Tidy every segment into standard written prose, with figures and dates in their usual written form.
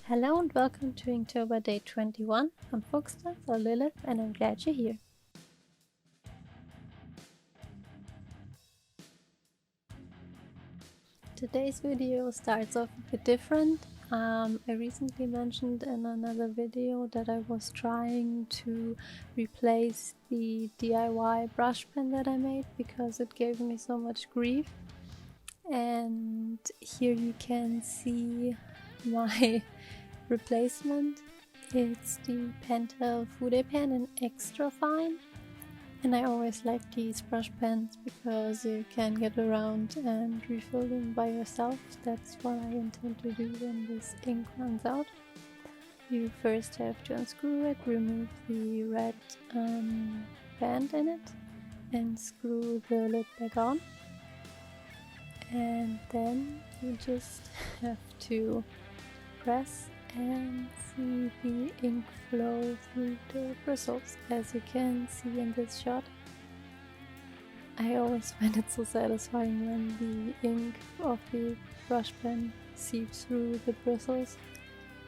Hello and welcome to Inktober day 21. I'm Fuchstanz or Lilith and I'm glad you're here. Today's video starts off a bit different. I recently mentioned in another video that I was trying to replace the DIY brush pen that I made because it gave me so much grief. And here you can see my replacement. It's the Pentel Fude Pen in extra fine, and I always like these brush pens because you can get around and refill them by yourself. That's what I intend to do when this ink runs out. You first have to unscrew it, remove the red band in it, and screw the lid back on. And then you just have to press and see the ink flow through the bristles, as you can see in this shot. I always find it so satisfying when the ink of the brush pen seeps through the bristles.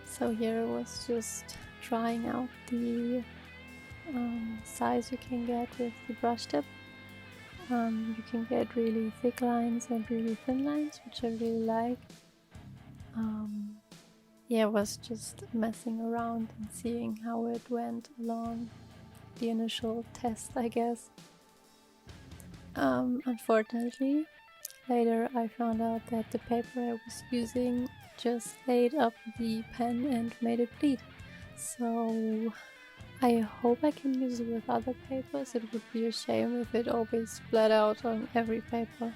So here I was just trying out the size you can get with the brush tip. You can get really thick lines and really thin lines, which I really like. Yeah, I was just messing around and seeing how it went along the initial test, I guess. Unfortunately, later I found out that the paper I was using just ate up the pen and made it bleed. So I hope I can use it with other papers. It would be a shame if it always bled out on every paper.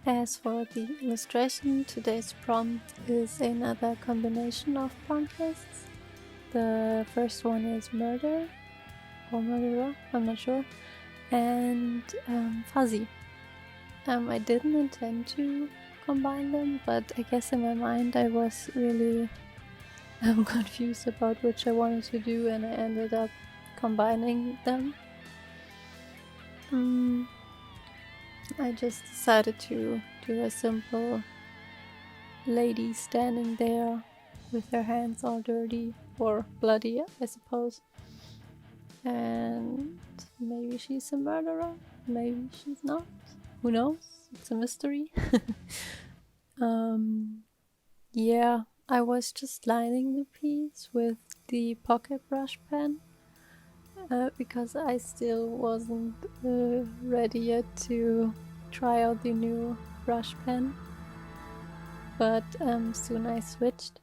As for the illustration, today's prompt is another combination of prompt lists. The first one is murder, or murderer, I'm not sure, and fuzzy. I didn't intend to combine them, but I guess in my mind I was really confused about which I wanted to do, and I ended up combining them. I just decided to do a simple lady standing there with her hands all dirty or bloody, I suppose. And maybe she's a murderer, maybe she's not. Who knows? It's a mystery. Yeah, I was just lining the piece with the Pocket Brushpen. Because I still wasn't ready yet to try out the new brush pen, but soon I switched.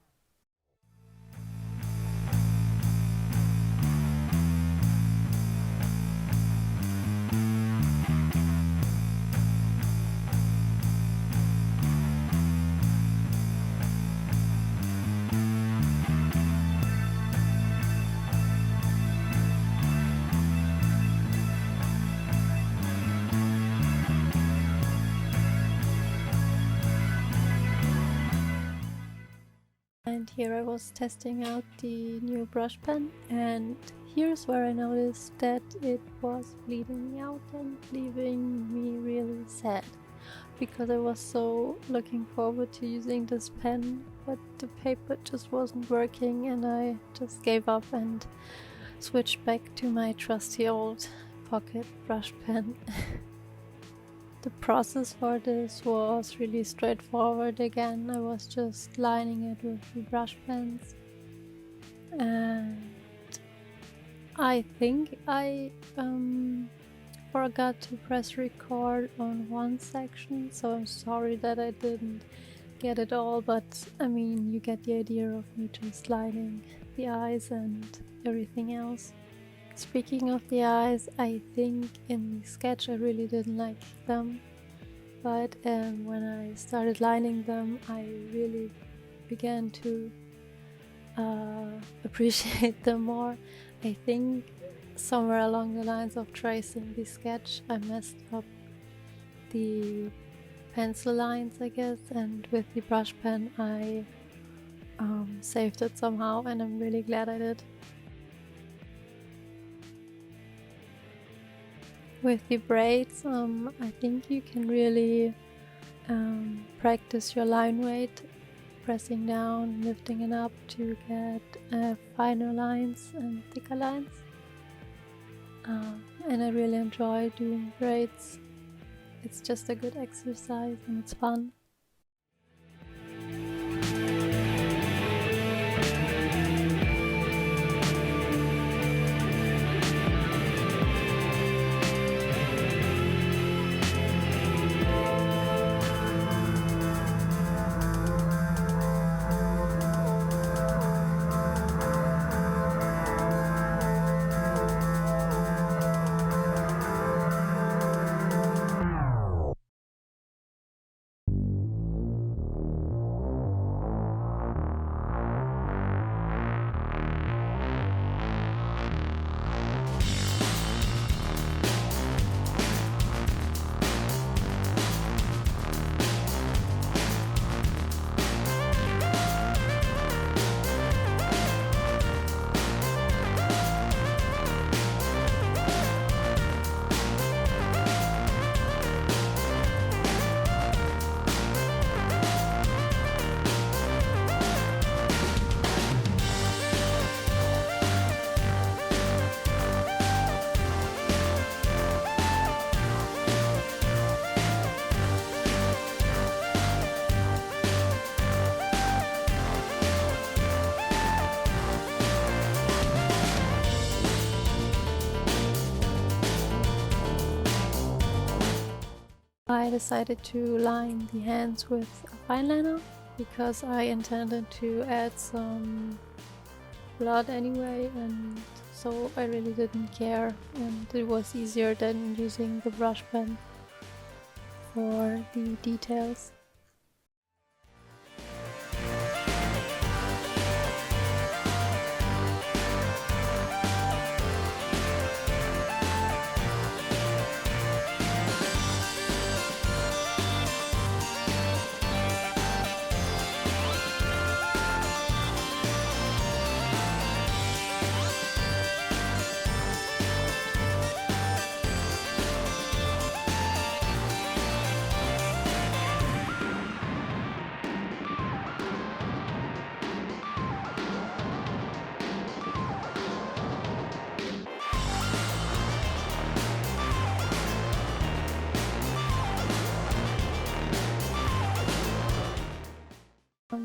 And here I was testing out the new brush pen, and here's where I noticed that it was bleeding me out and leaving me really sad, because I was so looking forward to using this pen, but the paper just wasn't working, and I just gave up and switched back to my trusty old pocket brush pen. The process for this was really straightforward again. I was just lining it with the brush pens, and I think I forgot to press record on one section, so I'm sorry that I didn't get it all, but I mean, you get the idea of me just lining the eyes and everything else. Speaking of the eyes, I think in the sketch I really didn't like them, but when I started lining them I really began to appreciate them more. I think somewhere along the lines of tracing the sketch I messed up the pencil lines, I guess, and with the brush pen I saved it somehow, and I'm really glad I did. With the braids, I think you can really practice your line weight, pressing down, lifting it up to get finer lines and thicker lines. And I really enjoy doing braids. It's just a good exercise and it's fun. I decided to line the hands with a fine liner because I intended to add some blood anyway, and so I really didn't care, and it was easier than using the brush pen for the details.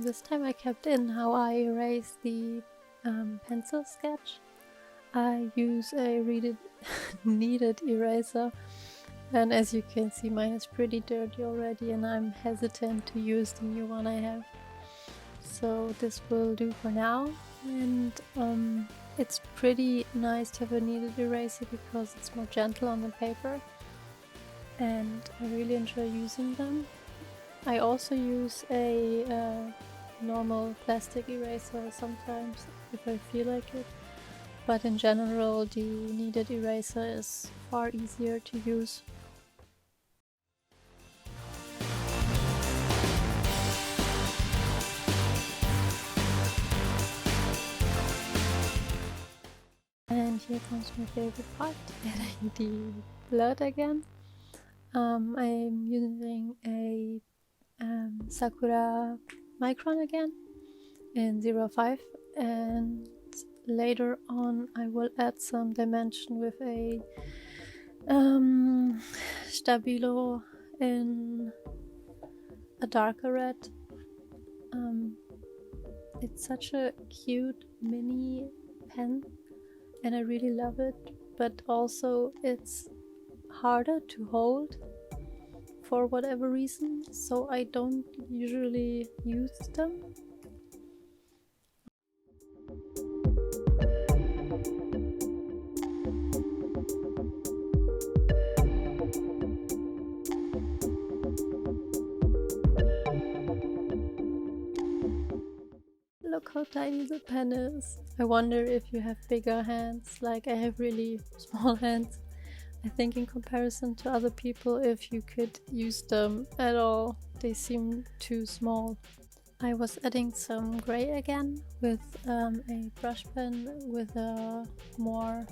This time I kept in how I erase the pencil sketch. I use a kneaded eraser, and as you can see, mine is pretty dirty already and I'm hesitant to use the new one I have. So this will do for now, and it's pretty nice to have a kneaded eraser because it's more gentle on the paper and I really enjoy using them. I also use a normal plastic eraser sometimes if I feel like it, but in general the kneaded eraser is far easier to use. And here comes my favorite part, adding the blood again. I'm using a Sakura Micron again in 05, and later on I will add some dimension with a Stabilo in a darker red. It's such a cute mini pen and I really love it, but also it's harder to hold for whatever reason, so I don't usually use them. Look how tiny the pen is. I wonder if you have bigger hands, like I have really small hands. I think in comparison to other people, if you could use them at all, they seem too small. I was adding some gray again with a brush pen with a more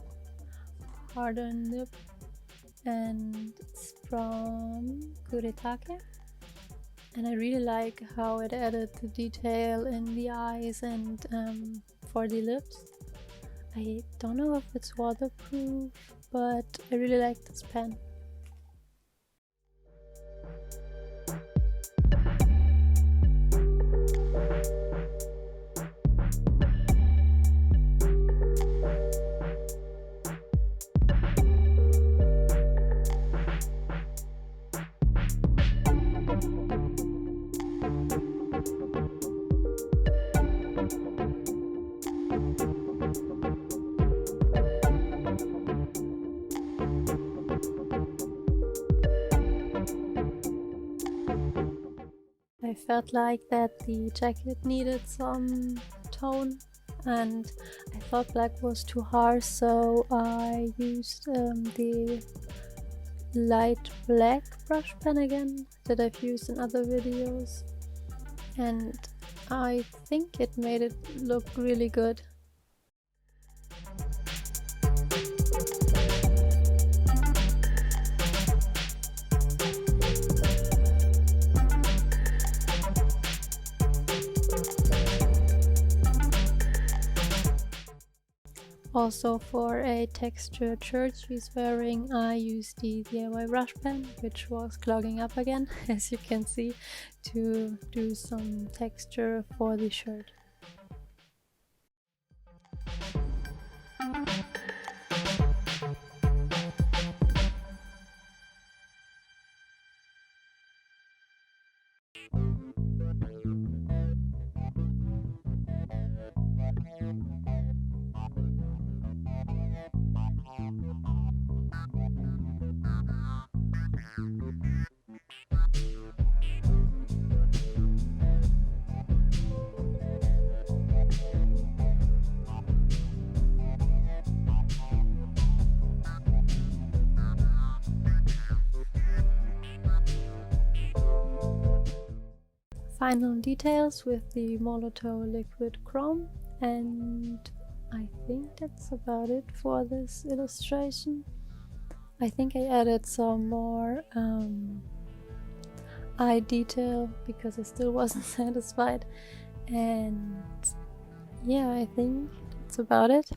harder nib, and it's from Kuretake. And I really like how it added the detail in the eyes and for the lips. I don't know if it's waterproof, but I really like this pen. I felt like that the jacket needed some tone, and I thought black was too harsh, so I used the light black brush pen again that I've used in other videos, and I think it made it look really good. Also, for a textured shirt she's wearing, I used the DIY brush pen, which was clogging up again, as you can see, to do some texture for the shirt. Final details with the Molotov liquid chrome, and I think that's about it for this illustration. I think I added some more eye detail because I still wasn't satisfied, and yeah, I think that's about it.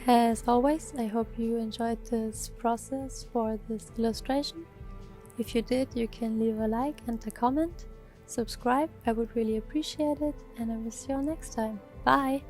As always, I hope you enjoyed this process for this illustration. If you did, you can leave a like and a comment. Subscribe, I would really appreciate it, and I will see you next time. Bye!